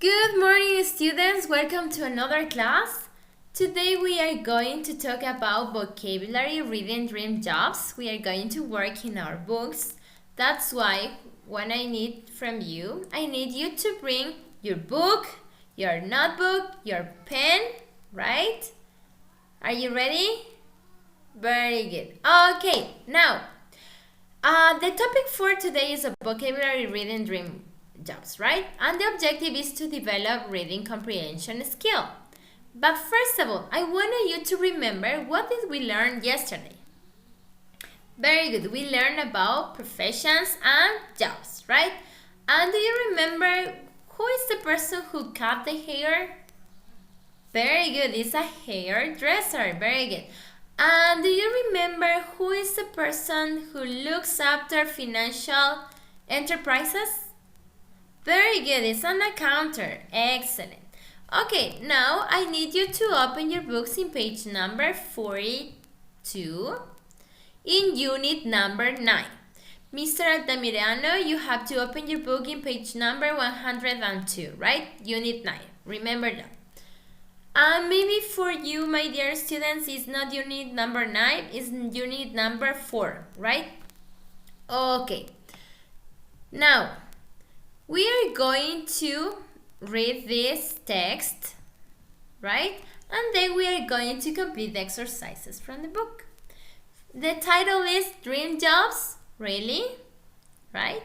Good morning, students. Welcome to another class. Today we are going to talk about vocabulary reading dream jobs. We are going to work in our books. That's why what I need from you, I need you to bring your book, your notebook, your pen, right? Are you ready? Very good. Okay, now, the topic for today is a vocabulary reading dream jobs, right? And the objective is to develop reading comprehension skill. But first of all, I wanted you to remember what did we learn yesterday. Very good. We learned about professions and jobs, right? And do you remember who is the person who cut the hair? Very good. It's a hairdresser. Very good. And do you remember who is the person who looks after financial enterprises? Very good, it's an accountant. Excellent. Okay, now I need you to open your books in page number 42 in unit number 9. Mr. Altamirano, you have to open your book in page number 102, right? Unit 9. Remember that. And maybe for you, my dear students, it's not unit number 9, it's unit number 4, right? Okay. Now, we are going to read this text, right? And then we are going to complete the exercises from the book. The title is Dream Jobs, really? Right?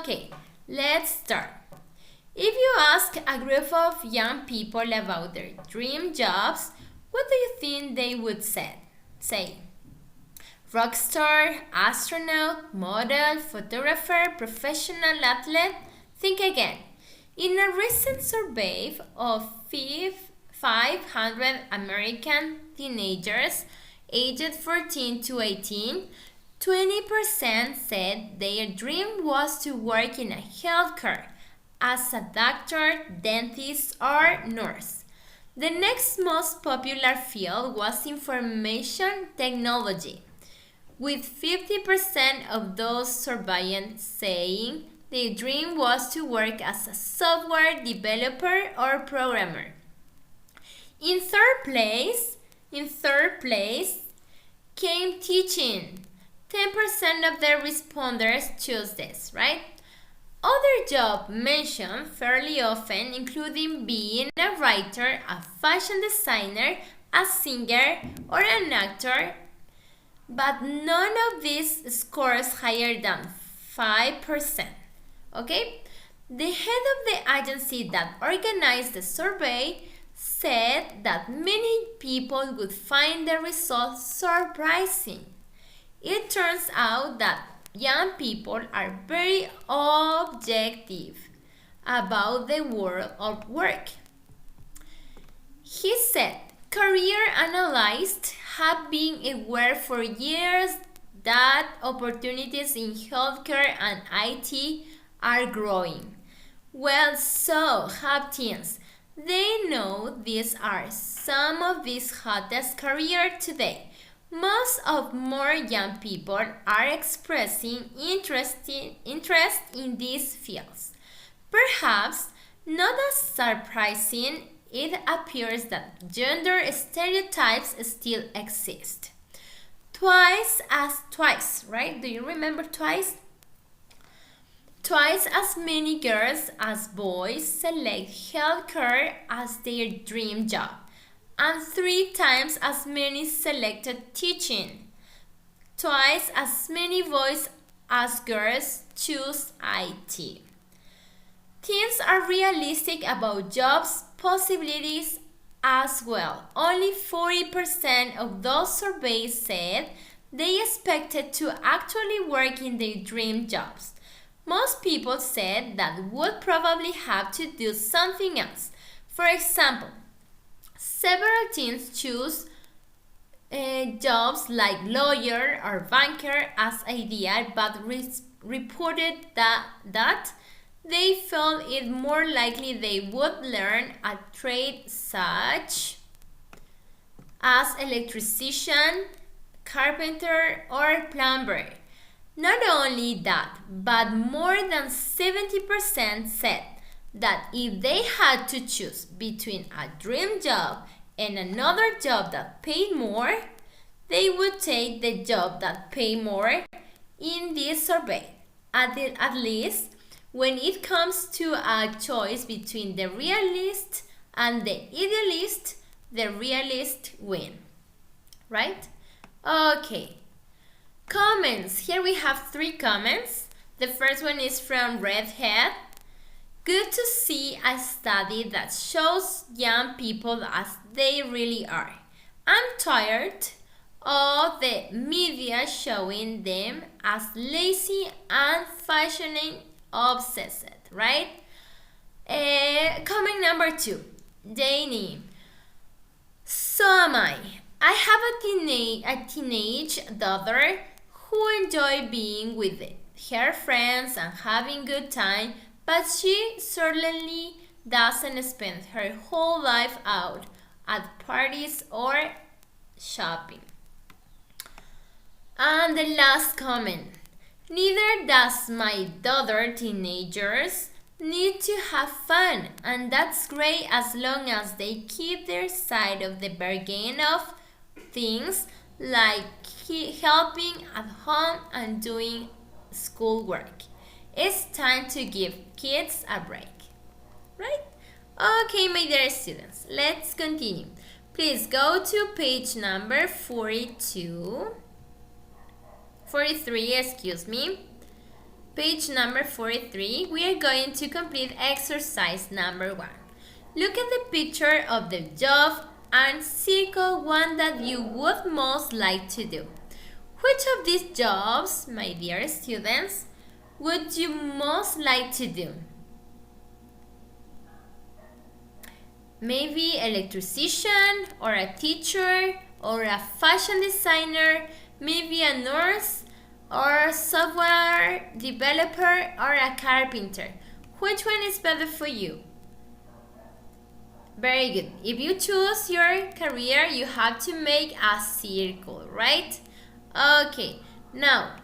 Okay, let's start. If you ask a group of young people about their dream jobs, what do you think they would say? Rock star, astronaut, model, photographer, professional athlete? Think again. In a recent survey of 500 American teenagers aged 14 to 18, 20% said their dream was to work in a healthcare as a doctor, dentist, or nurse. The next most popular field was information technology, with 50% of those surveyed saying their dream was to work as a software developer or programmer. In third place came teaching. 10% of the respondents chose this, right? Other jobs mentioned fairly often, including being a writer, a fashion designer, a singer, or an actor, but none of these scores higher than 5%. Okay? The head of the agency that organized the survey said that many people would find the results surprising. It turns out that young people are very objective about the world of work. He said, career analysts have been aware for years that opportunities in healthcare and IT are growing. Well, so have teens. They know these are some of these hottest careers today. Most of more young people are expressing interest in these fields. Perhaps not as surprising, it appears that gender stereotypes still exist. Twice, right? Do you remember twice? Twice as many girls as boys select healthcare as their dream job, and 3 times as many selected teaching. Twice as many boys as girls choose IT. Teens are realistic about jobs possibilities as well. Only 40% of those surveyed said they expected to actually work in their dream jobs. Most people said that would probably have to do something else. For example, several teens choose jobs like lawyer or banker as ideal, but reported that they felt it more likely they would learn a trade such as electrician, carpenter, or plumber. Not only that, but more than 70% said that if they had to choose between a dream job and another job that paid more, they would take the job that paid more in this survey. At least when it comes to a choice between the realist and the idealist, the realist win. Right? Okay. Comments. Here we have 3 comments. The first one is from Redhead. Good to see a study that shows young people as they really are. I'm tired of the media showing them as lazy and fashion obsessed, right? Comment number 2. Danny. So am I. I have a teenage daughter who enjoys being with her friends and having good time, but she certainly doesn't spend her whole life out at parties or shopping. And the last comment. Neither does my daughter. Teenagers need to have fun, and that's great as long as they keep their side of the bargain of things like helping at home and doing schoolwork. It's time to give kids a break. Right? Okay, my dear students, let's continue. Please go to page number 43, excuse me. Page number 43, we are going to complete exercise number 1. Look at the picture of the job and circle one that you would most like to do. Which of these jobs, my dear students, would you most like to do? Maybe electrician, or a teacher, or a fashion designer, maybe a nurse, or a software developer, or a carpenter. Which one is better for you? Very good. If you choose your career, you have to make a circle, right? Okay, now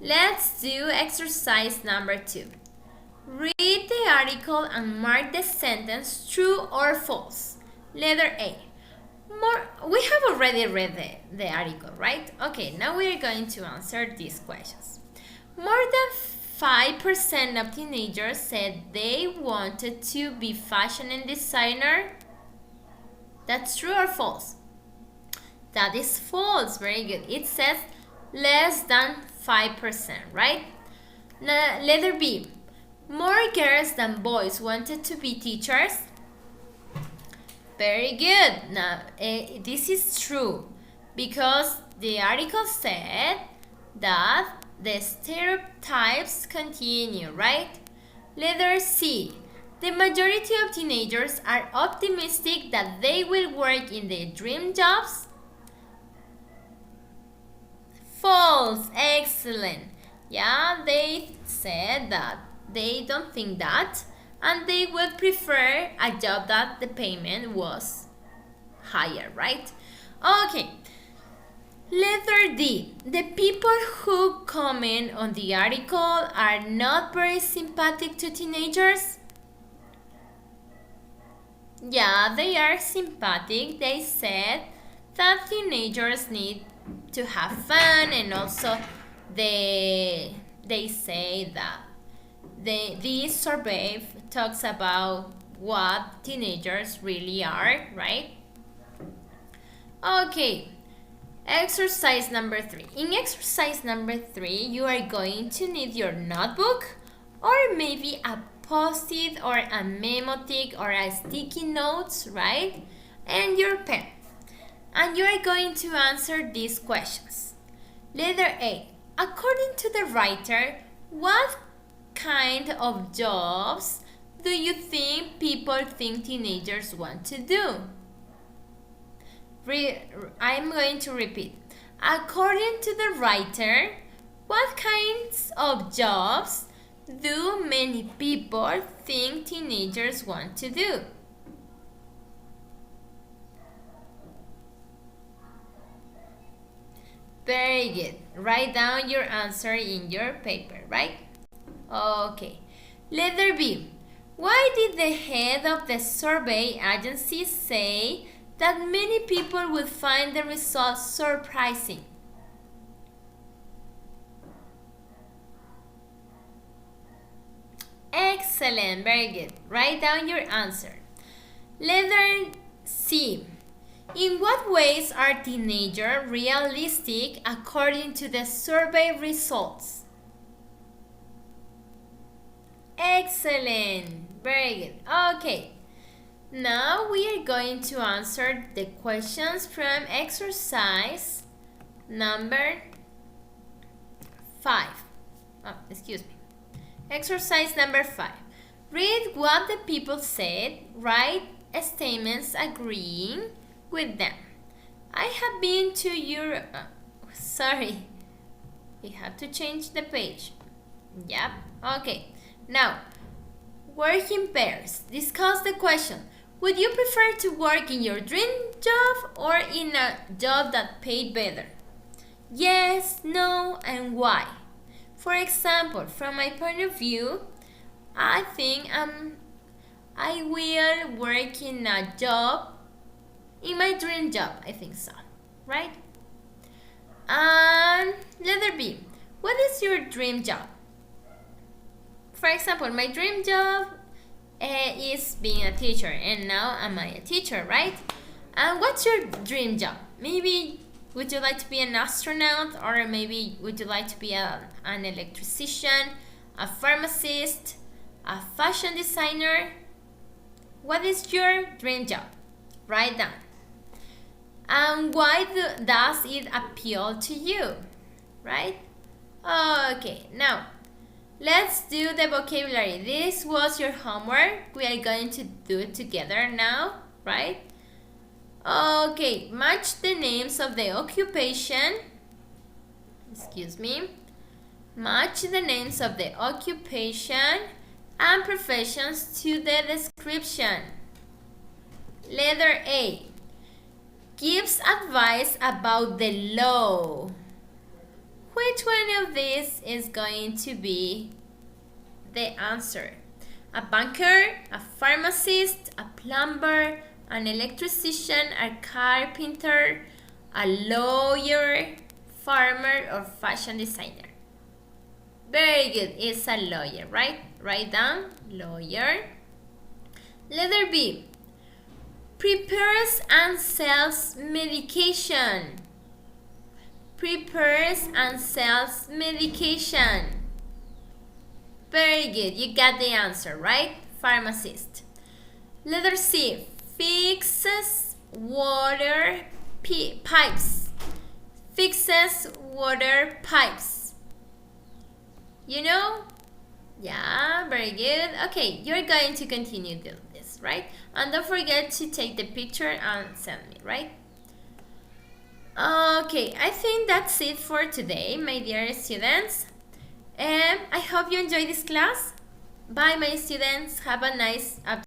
let's do exercise number 2. Read the article and mark the sentence true or false. Letter A. We have already read the article, right? Okay, now we are going to answer these questions. More than 5% of teenagers said they wanted to be fashion and designer. That's true or false? That is false. Very good. It says less than 5%, right? Now, letter B. More girls than boys wanted to be teachers. Very good. Now, this is true because the article said that the stereotypes continue, right? Letter C. The majority of teenagers are optimistic that they will work in their dream jobs. False. Excellent. Yeah, they said that they don't think that, and they would prefer a job that the payment was higher, right? Okay. Letter D. The people who comment on the article are not very sympathetic to teenagers. Yeah, they are sympathetic. They said that teenagers need to have fun, and also they say that this survey talks about what teenagers really are, right? Okay, exercise number 3. In exercise number 3, you are going to need your notebook, or maybe a post-it, or a memotic, or a sticky notes, right? And your pen. And you are going to answer these questions. Letter A. According to the writer, what kind of jobs do you think people think teenagers want to do? I'm going to repeat. According to the writer, what kinds of jobs do many people think teenagers want to do? Very good. Write down your answer in your paper, right? Okay. Letter B. Why did the head of the survey agency say that many people would find the results surprising? Excellent, very good. Write down your answer. Letter C. In what ways are teenagers realistic according to the survey results? Excellent, very good. Okay, now we are going to answer the questions from exercise number 5. Excuse me. Exercise number 5. Read what the people said. Write statements agreeing with them. I have been to Europe. Sorry, we have to change the page. Yep, okay. Now, work in pairs. Discuss the question. Would you prefer to work in your dream job or in a job that paid better? Yes, no, and why? For example, from my point of view, I think I will work in a job, in my dream job, I think so, right? Letter B. What is your dream job? For example, my dream job is being a teacher, and now am I a teacher, right? And what's your dream job? Maybe would you like to be an astronaut, or maybe would you like to be an electrician, a pharmacist, a fashion designer? What is your dream job? Write down. And why does it appeal to you? Right? Okay, now let's do the vocabulary. This was your homework. We are going to do it together now, right? Okay, match the names of the occupation. Excuse me. Match the names of the occupation and professions to the description. Letter A. Gives advice about the law. Which one of these is going to be the answer? A banker, a pharmacist, a plumber, an electrician, a carpenter, a lawyer, farmer, or fashion designer? Very good. It's a lawyer, right? Write down lawyer. Letter B. Prepares and sells medication. Prepares and sells medication. Very good. You got the answer, right? Pharmacist. Letter C. Fixes water pipes. Fixes water pipes. You know? Yeah, very good. Okay, you're going to continue doing this, right? And don't forget to take the picture and send me, right? Okay, I think that's it for today, my dear students. I hope you enjoyed this class. Bye, my students. Have a nice afternoon.